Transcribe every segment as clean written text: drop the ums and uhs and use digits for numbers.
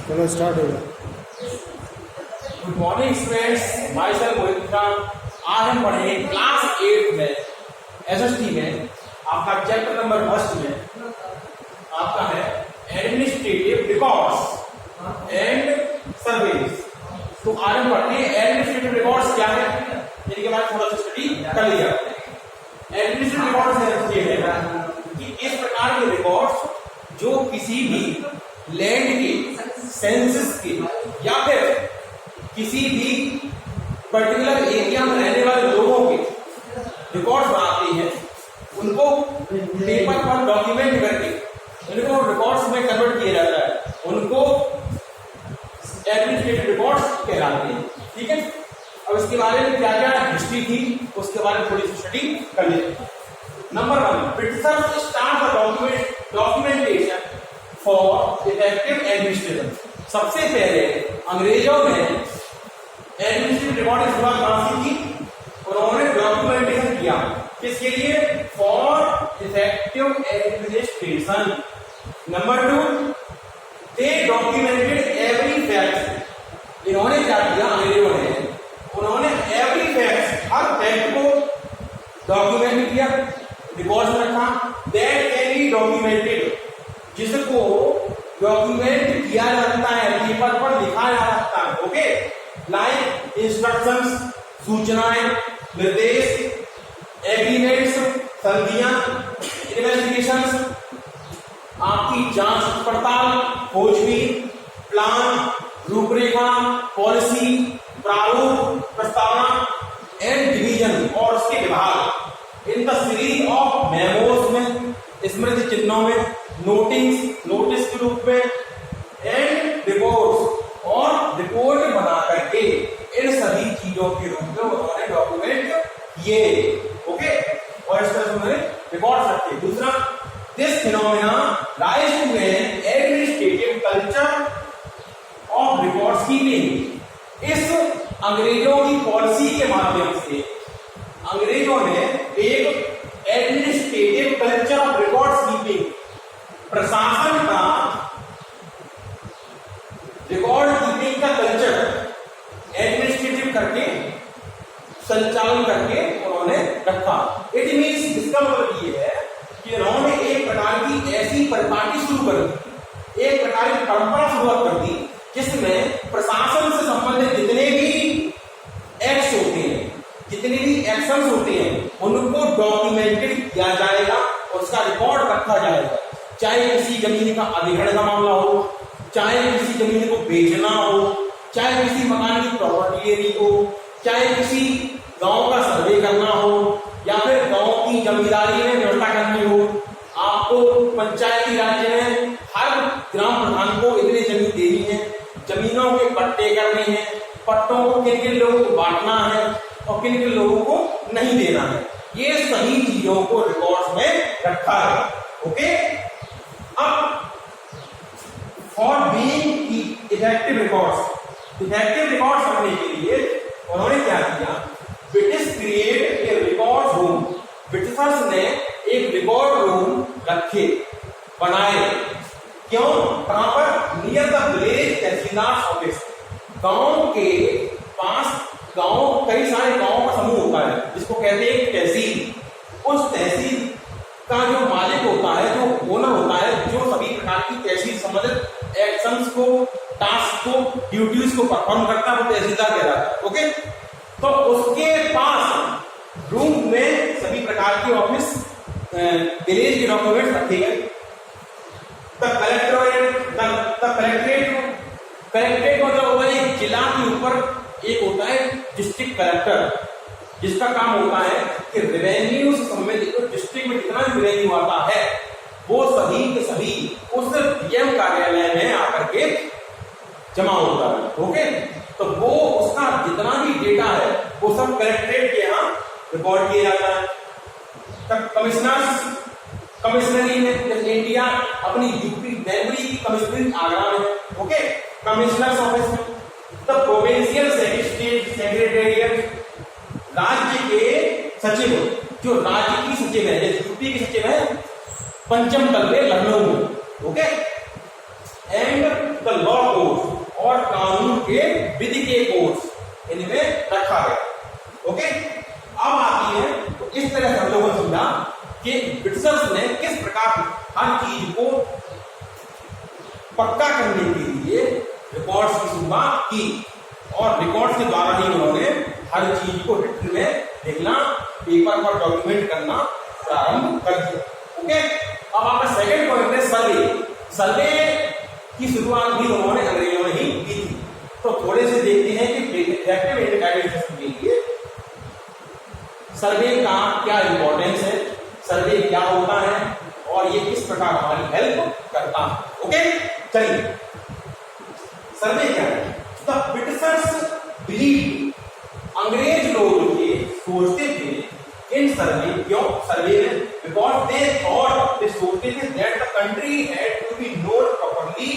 चलो स्टार्ट हो गया। Good morning students, myself Mohit Khan. आज हम पढ़ेंगे क्लास 8 में एसएसटी में आपका चैप्टर नंबर फर्स्ट में आपका है एडमिनिस्ट्रेटिव रिकॉर्ड्स एंड सर्वेस। तो आज हम पढ़ते हैं एडमिनिस्ट्रेटिव रिकॉर्ड्स क्या है, इनके बारे में थोड़ा सा स्टडी कर लिया। एडमिनिस्ट्रेटिव रिकॉर्ड्स ये है कि इस प्रकार के रिकॉर्ड्स जो किसी भी लैंड के, सेंसस के या फिर किसी भी पर्टिकुलर एरिया में रहने वाले लोगों के रिकॉर्ड्स बनाते हैं, उनको पेपर पर डॉक्यूमेंट करके उनको रिकॉर्ड्स में कन्वर्ट किया जाता है, उनको एडमिनिस्ट्रेटिव रिकॉर्ड्स कहलाते हैं। ठीक है, अब इसके बारे में क्या क्या हिस्ट्री थी उसके बारे में थोड़ी सी स्टडी कर लेते हैं। Number 1, Britishers start the documentation for effective administration. सबसे पहले अंग्रेजों ने एडमिनिस्ट्रेटिव रिकॉर्ड की शुरुआत कहां से की? उन्होंने डॉक्यूमेंटेशन किया किसके लिए? For effective administration. Number 2, they documented every fact. इन्होंने क्या किया? अंग्रेजों ने उन्होंने एवरी फैक्ट, हर फैक्ट को डॉक्यूमेंट किया, रिकॉर्ड में रखा। दैट कैन बी डॉक्यूमेंटेड, जिसको डॉक्यूमेंट किया जा सकता है, पेपर पर लिखा जा सकता है। ओके, लाइक इंस्ट्रक्शंस, सूचनाएं, निर्देश, एग्रीमेंट्स, संधियां, इन्वेस्टिगेशंस, आपकी जांच पड़ताल, खोजबीन, प्लान, रूपरेखा, पॉलिसी, प्रारूप, प्रस्तावना एंड डिवीजन और उसके विभाग। In the series of memos में, स्मृति चिन्हों में, नोटिस के रूप में, एंड रिपोर्ट्स और रिपोर्ट बना करके इन सभी चीजों के रूप में उन्होंने डॉक्यूमेंट किए। ओके, और इस तरह से उन्होंने रिकॉर्ड रखे। दूसरा, this phenomena rise to an administrative culture of record keeping. इस अंग्रेजों की पॉलिसी के माध्यम से अंग्रेजों ने एक administrative culture of record keeping, प्रशासन का रिकॉर्ड कीपिंग का कल्चर एडमिनिस्ट्रेटिव करके, संचालन करके उन्होंने रखा। इट मीन्स, इसका मतलब ये है कि उन्होंने एक प्रकार की ऐसी परिपाटी शुरू कर दी, एक प्रकार की परंपरा शुरुआत कर दी जिसमें प्रशासन से संबंधित जितने भी एक्ट्स होते हैं, जितने भी एक्शंस होते हैं, उनको डॉक्यूमेंटेड किया जाएगा, उसका रिकॉर्ड रखा जाएगा। चाहे किसी जमीन का अधिग्रहण का मामला हो, चाहे किसी जमीन को बेचना हो, चाहे किसी मकान की प्रॉपर्टी लेनी हो, चाहे किसी गांव का सर्वे करना हो, या फिर गांव की जमींदारी में व्यवस्था करनी हो। आपको पंचायती राज्य में हर ग्राम प्रधान को इतनी जमीन देनी है, जमीनों के पट्टे करने हैं, पट्टों को किन किन लोगों को बांटना है और किन किन लोगों को नहीं देना है, ये सभी चीजों को रिकॉर्ड्स में रखा है। ओके, अब फॉर बीइंग इफेक्टिव रिकॉर्ड्स करने के लिए उन्होंने क्या किया? British create a record room. Britishers ने एक रिकॉर्ड रूम रखे, बनाए। क्यों? कहां पर? Near the village tehsildar office. गांव के पास, गांव, कई सारे गांवों का समूह होता है जिसको कहते हैं तहसील। उस तहसील का जो मालिक होता है, जो ओनर होता है, जो सभी प्रकार की तहसील संबंधित एक्शंस को, टास्क को, ड्यूटीज को परफॉर्म करता है, वो तहसीलदार कहलाता है। ओके, तो उसके पास रूम में सभी प्रकार के ऑफिस, विलेज के डॉक्यूमेंट रखे गए। कलेक्ट्रेट मतलब होगा एक जिला के ऊपर एक होता है डिस्ट्रिक्ट कलेक्टर, जिसका काम होता है कि रेवेन्यू से संबंधित डिस्ट्रिक्ट में जितना भी रेवेन्यू आता है वो सभी के सभी उस डीएम कार्यालय में आकर के जमा होता है। ओके, तो वो उसका जितना भी डेटा है वो सब कलेक्ट्रेट के यहाँ रिकॉर्ड किया जाता है। तब कमिश्नरी में, जैसे इंडिया अपनी यूपी मेमोरी की कमिश्नरी आगरा में। ओके, कमिश्नर्स ऑफिस में। द प्रोविंशियल सेक्रेटेरिएट, राज्य के सचिव, जो राज्य की सचिव है, जैसे यूपी की सचिव है पंचम तल में, लखनऊ में। Okay, and the law course और कानून के विधि के कोर्स इनमें रखा गया। ओके, अब आती है तो इस तरह से हम लोगों ने समझा कि ब्रिटिशर्स ने किस प्रकार हर चीज को पक्का करने के लिए रिकॉर्ड्स की शुरुआत की और रिकॉर्ड्स के द्वारा ही उन्होंने हर चीज को हिस्ट्री में लिखना, पेपर पर डॉक्यूमेंट करना प्रारंभ कर दिया। ओके, अब आपका सेकंड पॉइंट है सर्वे। सर्वे की शुरुआत भी उन्होंने अंग्रेजों ने ही की थी। तो थोड़े से देखते हैं कि इफेक्टिव इंडिपेंडेंट सिस्टम के लिए सर्वे का क्या इंपॉर्टेंस है, सर्वे क्या होता है और ये किस प्रकार हमारी हेल्प करता है। ओके, चलिए सर्वे क्या है। द ब्रिटिशर्स बिलीव, अंग्रेज लोग ये सोचते थे इन सर्वे, क्यों सर्वे में, बिकॉज दे थॉट, दे सोचते थे that the country had to be known properly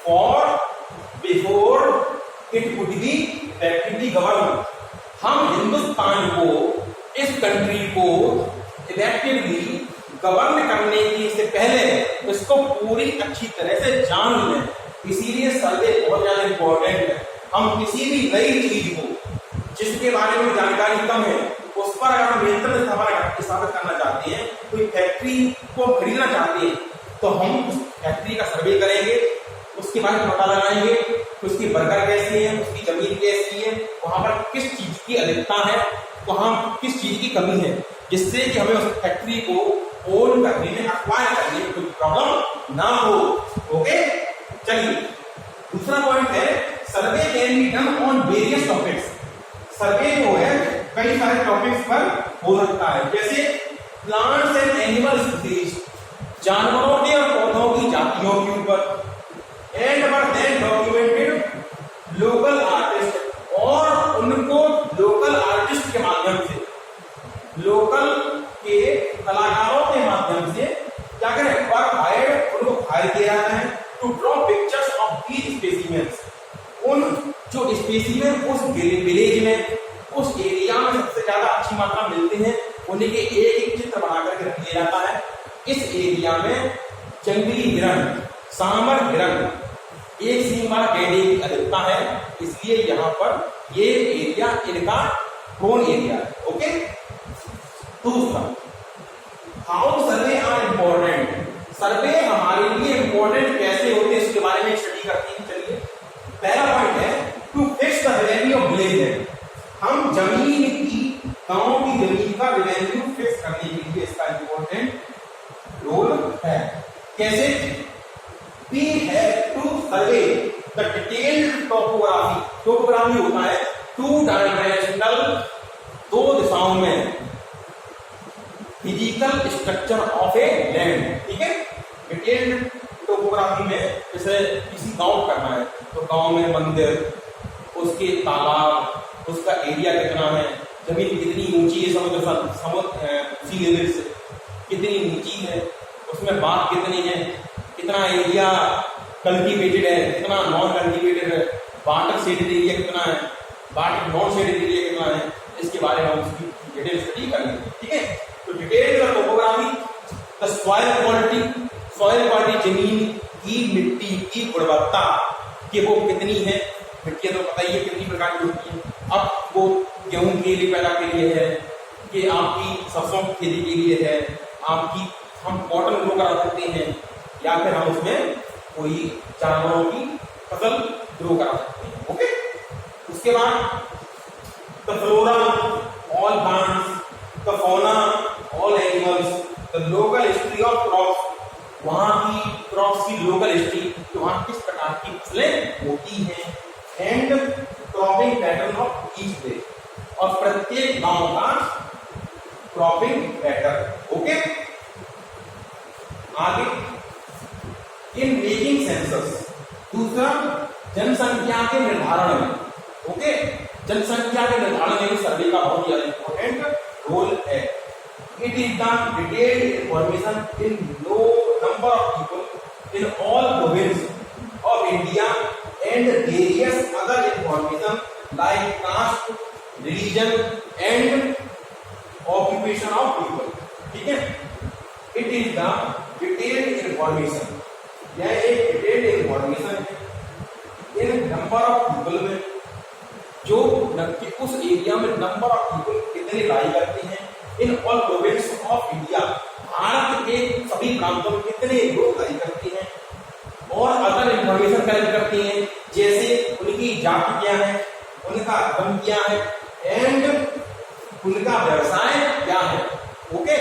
for before it could be effectively govern. हम हिंदुस्तान को, इस कंट्री को इफेक्टिवली गवर्न करने की से पहले इसको पूरी अच्छी तरह से जान लें, इसीलिए सर्वे बहुत ज्यादा इंपॉर्टेंट है। हम किसी भी नई चीज को जिसके बारे में जानकारी कम है उस पर अगर हम नियंत्रण स्थापित करना चाहते हैं, कोई फैक्ट्री को खरीदना चाहते हैं तो हम उस फैक्ट्री का सर्वे करेंगे, उसके बारे में पता लगाएंगे, उसकी वर्कर कैसी है, उसकी जमीन कैसी है, वहां पर किस चीज की अधिकता है, वहां किस चीज की कमी है, जिससे कि हमें उस फैक्ट्री को ओन करने में, एक्वायर करने में कोई प्रॉब्लम ना हो। ओके, चलिए दूसरा पॉइंट है survey can be done on various topics. Survey जो है कई सारे टॉपिक्स पर हो सकता है, जैसे प्लांट्स एंड एनिमल स्पीशीज, जानवरों के और पौधों की जातियों के ऊपर, and were then documented local artist, और उनको लोकल आर्टिस्ट के माध्यम से, लोकल के कलाकारों के माध्यम से क्या करें, पर हायर, उनको हायर किया जाता है to draw pictures of these specimens. उन जो स्पेसिमेन उस विलेज में, उस एरिया में सबसे ज्यादा अच्छी मात्रा मिलते हैं, उन्हीं के एक एक चित्र बना करके रख लिया जाता है। इस एरिया में जंगली हिरण, सांबर हिरण, एक सींग वाला गैंडे की अधिकता है, इसलिए यहाँ पर ये एरिया इनका प्रोन एरिया है। ओके, दूसरा हाउ सर्वे आर इंपॉर्टेंट। सर्वे हमारे लिए इंपॉर्टेंट कैसे होते हैं इसके बारे में स्टडी करते हैं। चलिए पहला पॉइंट है to fix the revenue of village. हम जमीन की, गांव की जमीन का रेवेन्यू फिक्स करने के लिए इसका इंपॉर्टेंट रोल है। कैसे, we have to survey the detailed topography. Topography होता है टू डायमेंशनल, दो दिशाओं में, physical structure of a land. ठीक है, डिटेल्ड टोपोग्राफी में जैसे किसी गांव करना है तो गांव में मंदिर, उसके तालाब, उसका एरिया कितना है, जमीन कितनी ऊंची है, समुद्र सी लेवल से कितनी ऊंची है, उसमें बाग कितनी है, कितना एरिया कल्टीवेटेड है, कितना नॉन कल्टीवेटेड है, वाटर शेडेड एरिया कितना है, वाटर नॉन शेडेड एरिया कितना है, इसके बारे में हम उसकी डिटेल स्टडी करेंगे। ठीक है, तो detail topography, the soil quality, soil quality जमीन की, मिट्टी की गुणवत्ता कि वो कितनी है, मिट्टियां तो पता ही है कितनी प्रकार की होती है। अब वो गेहूं के लिए पैदा के लिए है कि आपकी सरसों की खेती के लिए है, आपकी हम कॉटन ग्रो करा सकते हैं, या फिर हम उसमें कोई जानवरों की फसल ग्रो करा सकते हैं। ओके, उसके बाद the flora, all plants, the fauna, all animals, the local history of crops, वहां की क्रॉप्स की लोकल हिस्ट्री, तो वहां किस प्रकार की फसलें होती हैं, and cropping pattern of each place, और प्रत्येक गांव का क्रॉपिंग पैटर्न। ओके, आगे इन मेकिंग सेंसस, दूसरा जनसंख्या के निर्धारण में। ओके, जनसंख्या के निर्धारण में भी सर्वे का बहुत ही इंपॉर्टेंट रोल है। It is the detailed information in no number of people in all province of India and various other information like caste, religion and occupation of people. ठीक है, it is the detailed information, यह एक detailed information है जो उस area में number of people कितने लाई करते हैं, इन all province of India, Bharat के सभी प्रांतों में कितने लोग लाई करते हैं, और अदर इंफॉर्मेशन कलेक्ट करती हैं, जैसे उनकी जाति क्या है, उनका धर्म क्या है, एंड उनका व्यवसाय क्या है। ओके,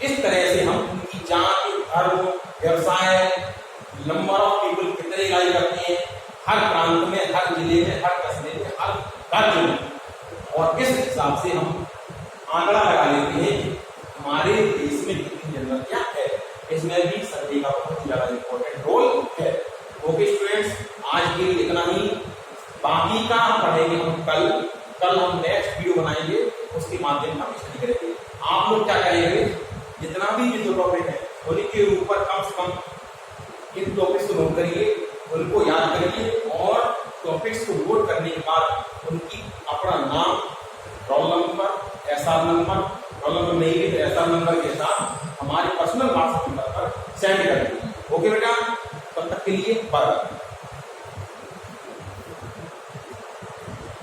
इस तरह से हम उनकी जाति, धर्म, व्यवसाय, नंबर ऑफ पीपल कितने लाई करते हैं हर प्रांत में, हर जिले में, हर कस्बे में, हर राज्य में, और इस हिसाब से हम आंकड़ा लगा लेते हैं कि हमारे देश में कितनी जनसंख्या है। इसमें भी सर्वे का बहुत ज्यादा इंपॉर्टेंट रोल है। ओके स्टूडेंट्स, आज के लिए इतना ही, बाकी का पढ़ेंगे हम कल हम नेक्स्ट वीडियो बनाएंगे, उसके माध्यम से हम स्टडी करेंगे। आप लोग क्या करेंगे, जितना भी जो टॉपिक है उनके ऊपर कम से कम इन टॉपिक्स को नोट करिए, उनको याद करिए, और टॉपिक्स को नोट करने के बाद उनकी अपना नाम, roll number, SR number, roll number नहीं है तो एसआर नंबर के साथ हमारे पर्सनल व्हाट्सएप नंबर पर सेंड कर दीजिए। ओके बेटा, तब तक के लिए बाय।